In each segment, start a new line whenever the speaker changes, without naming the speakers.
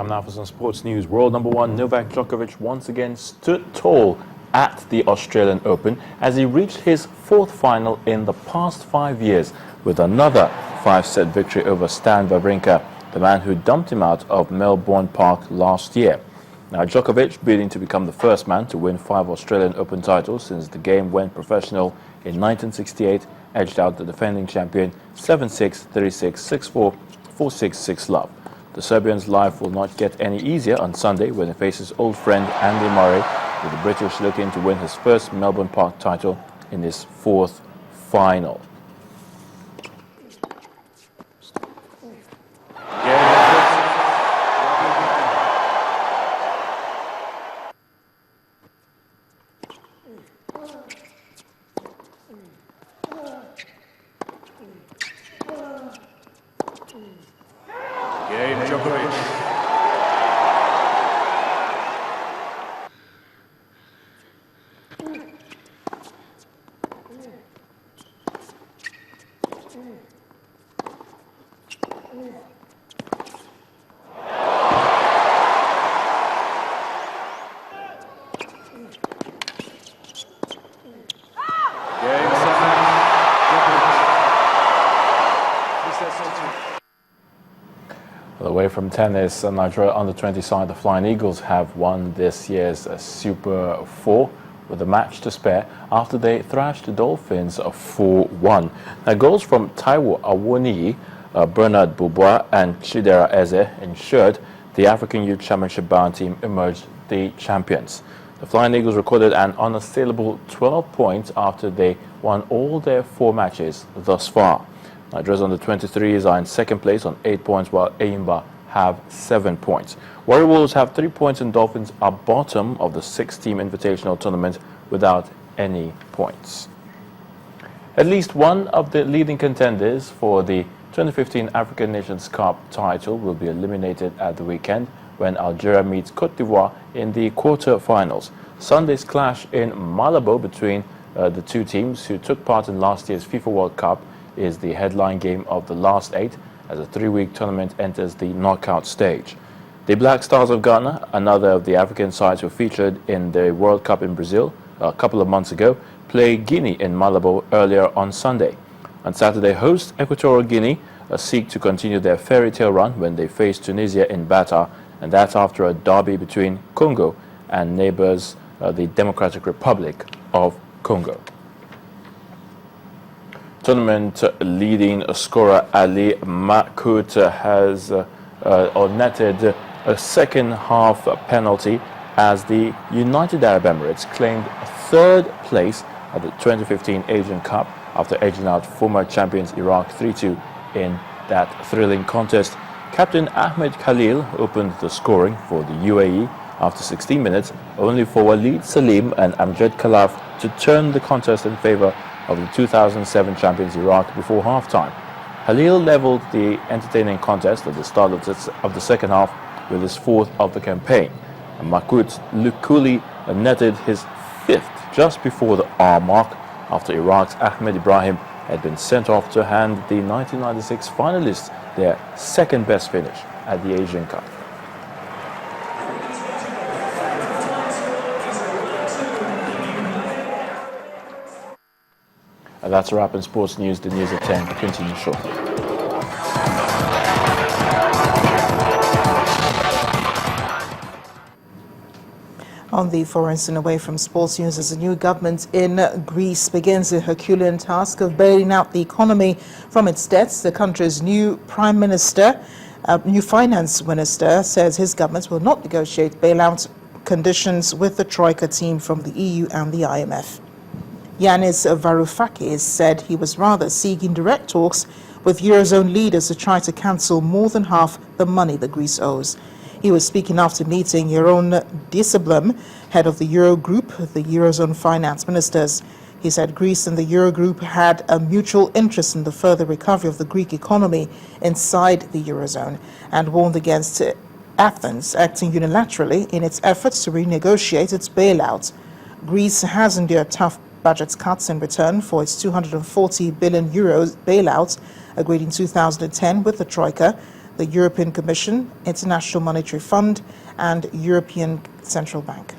Time now for some sports news. World number one Novak Djokovic once again stood tall at the Australian Open as he reached his fourth final in the past 5 years with another 5-set victory over Stan Wawrinka, the man who dumped him out of Melbourne Park last year. Now Djokovic, bidding to become the first man to win 5 Australian Open titles since the game went professional in 1968, edged out the defending champion 7-6, 3-6, 6-4, 4-6, 6-love. The Serbian's life will not get any easier on Sunday when he faces old friend Andy Murray, with the British looking to win his first Melbourne Park title in his fourth final.
Djokovic.
Away from tennis, Nigeria under-20 side, the Flying Eagles have won this year's Super 4 with a match to spare after they thrashed the Dolphins 4-1. Now, goals from Taiwo Awoniyi, Bernard Bubois and Chidera Eze ensured the African Youth Championship bound team emerged the champions. The Flying Eagles recorded an unassailable 12 points after they won all their 4 matches thus far. Nigeria's under-23s are in second place on 8 points, while Eyimba have 7 points. Warrior Wolves have 3 points and Dolphins are bottom of the 6-team invitational tournament without any points. At least one of the leading contenders for the 2015 African Nations Cup title will be eliminated at the weekend when Algeria meets Cote d'Ivoire in the quarter-finals. Sunday's clash in Malabo between the two teams who took part in last year's FIFA World Cup is the headline game of the last 8 as a 3-week tournament enters the knockout stage. The Black Stars of Ghana, another of the African sides who featured in the World Cup in Brazil a couple of months ago, play Guinea in Malabo earlier on Sunday. On Saturday, host Equatorial Guinea seek to continue their fairy tale run when they face Tunisia in Bata, and that's after a derby between Congo and neighbors the Democratic Republic of Congo. Tournament leading scorer Ali Makout has netted a second half penalty as the United Arab Emirates claimed 3rd place at the 2015 Asian Cup after edging out former champions Iraq 3-2 in that thrilling contest. Captain Ahmed Khalil opened the scoring for the UAE after 16 minutes, only for Walid Salim and Amjad Khalaf to turn the contest in favor of the 2007 champions Iraq before half-time. Khalil leveled the entertaining contest at the start of the second half with his 4th of the campaign. And Makout Lukuli netted his 5th just before the hour mark after Iraq's Ahmed Ibrahim had been sent off to hand the 1996 finalists their 2nd best finish at the Asian Cup. And that's a wrap in sports news. The news at 10 continues shortly.
On the foreign scene, away from sports news, as a new government in Greece begins the Herculean task of bailing out the economy from its debts, the country's new new finance minister, says his government will not negotiate bailout conditions with the Troika team from the EU and the IMF. Yanis Varoufakis said he was rather seeking direct talks with Eurozone leaders to try to cancel more than half the money that Greece owes. He was speaking after meeting Jeroen Dijsselbloem, head of the Eurogroup, the Eurozone finance ministers. He said Greece and the Eurogroup had a mutual interest in the further recovery of the Greek economy inside the Eurozone and warned against Athens acting unilaterally in its efforts to renegotiate its bailout. Greece has endured tough budget cuts in return for its 240 billion euros bailout agreed in 2010 with the Troika. the European Commission, International Monetary Fund, and European Central Bank.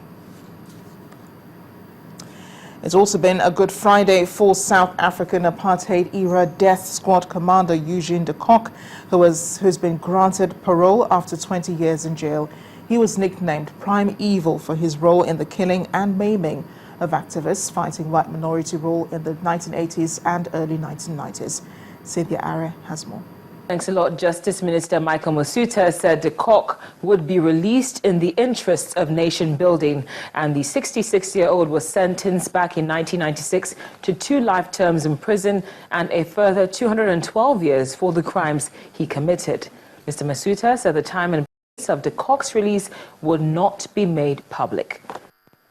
It's also been a good Friday for South African apartheid-era death squad commander Eugene de Kock, who's been granted parole after 20 years in jail. He was nicknamed Prime Evil for his role in the killing and maiming of activists fighting white minority rule in the 1980s and early 1990s. Cynthia Are has more.
Thanks a lot. Justice Minister Michael Masuta said de Kock would be released in the interests of nation building, and the 66-year-old was sentenced back in 1996 to 2 life terms in prison and a further 212 years for the crimes he committed. Mr. Masuta said the time and place of de Kock's release would not be made public.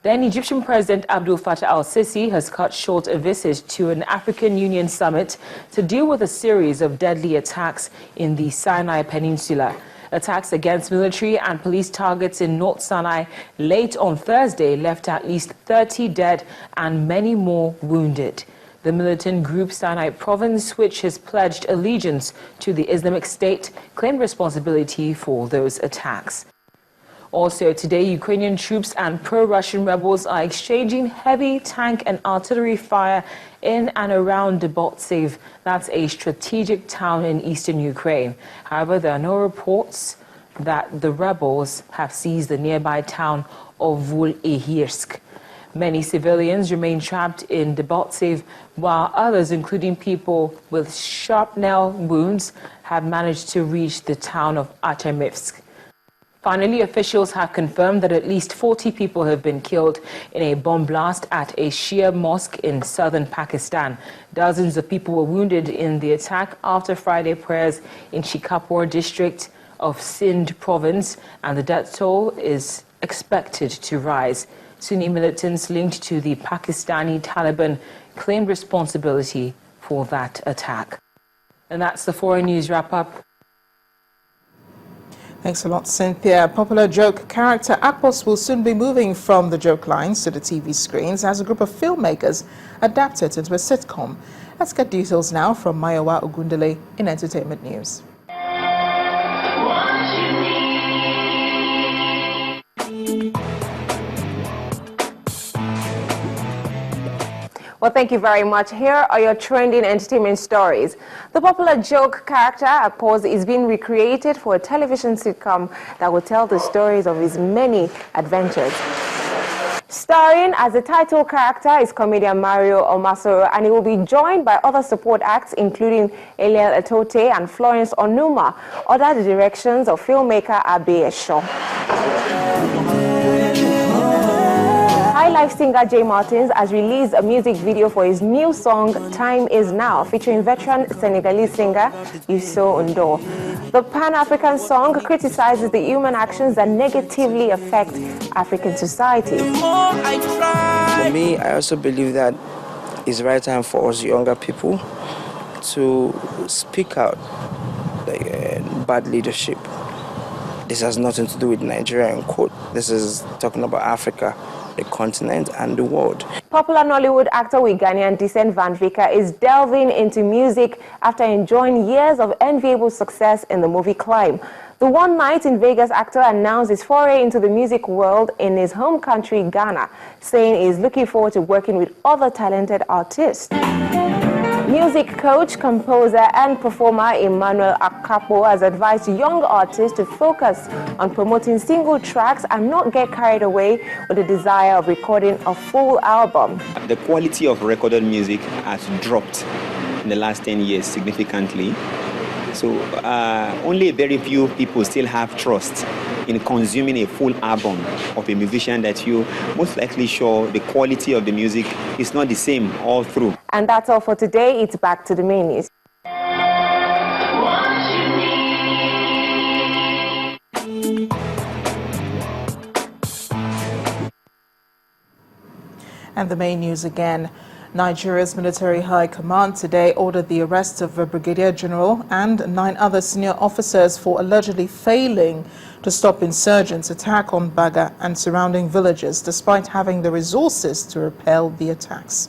Then Egyptian President Abdel Fattah al-Sisi has cut short a visit to an African Union summit to deal with a series of deadly attacks in the Sinai Peninsula. Attacks against military and police targets in North Sinai late on Thursday left at least 30 dead and many more wounded. The militant group Sinai Province, which has pledged allegiance to the Islamic State, claimed responsibility for those attacks. Also today, Ukrainian troops and pro-Russian rebels are exchanging heavy tank and artillery fire in and around Debaltseve. That's a strategic town in eastern Ukraine. However, there are no reports that the rebels have seized the nearby town of Vol-Ehirsk. Many civilians remain trapped in Debaltseve, while others, including people with shrapnel wounds, have managed to reach the town of Artemivsk. Finally, officials have confirmed that at least 40 people have been killed in a bomb blast at a Shia mosque in southern Pakistan. Dozens of people were wounded in the attack after Friday prayers in Shikapur district of Sindh province, and the death toll is expected to rise. Sunni militants linked to the Pakistani Taliban claimed responsibility for that attack. And that's the foreign news wrap-up.
Thanks a lot, Cynthia. Popular joke character Akpos will soon be moving from the joke lines to the TV screens as a group of filmmakers adapt it into a sitcom. Let's get details now from Mayowa Ogundele in Entertainment News.
Well, thank you very much. Here are your trending entertainment stories. The popular joke character Akpos is being recreated for a television sitcom that will tell the stories of his many adventures. Starring as the title character is comedian Mario Omasoro, and he will be joined by other support acts including Eliel Etote and Florence Onuma, under the directions of filmmaker Abe Esho. High Life singer Jay Martins has released a music video for his new song Time Is Now, featuring veteran Senegalese singer Youssou N'Dour. The Pan-African song criticizes the human actions that negatively affect African society.
For me, I also believe that it's the right time for us younger people to speak out bad leadership. This has nothing to do with Nigeria, quote. This is talking about Africa, the continent, and the world.
Popular Nollywood actor with Ghanaian descent Van Vika is delving into music after enjoying years of enviable success in the movie Climb. The One Night in Vegas actor announced his foray into the music world in his home country, Ghana, saying he is looking forward to working with other talented artists. Music coach, composer, and performer Emmanuel Akapo has advised young artists to focus on promoting single tracks and not get carried away with the desire of recording a full album.
The quality of recorded music has dropped in the last 10 years significantly. So only very few people still have trust in consuming a full album of a musician that you most likely sure the quality of the music is not the same all through.
And that's all for today. It's back to the main news.
And the main news again. Nigeria's military high command today ordered the arrest of a brigadier general and 9 other senior officers for allegedly failing to stop insurgents' attack on Baga and surrounding villages, despite having the resources to repel the attacks.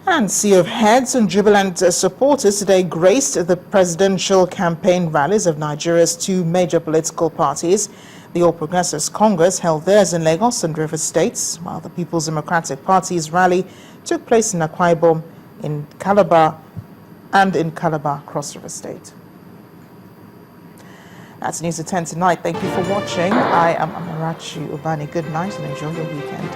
And sea of heads and jubilant supporters today graced the presidential campaign rallies of Nigeria's two major political parties. The All Progressives Congress held theirs in Lagos and Rivers States, while the People's Democratic Party's rally took place in Akwa Ibom, in Calabar, Cross River State. That's News at 10 tonight. Thank you for watching. I am Amarachi Ubani. Good night and enjoy your weekend.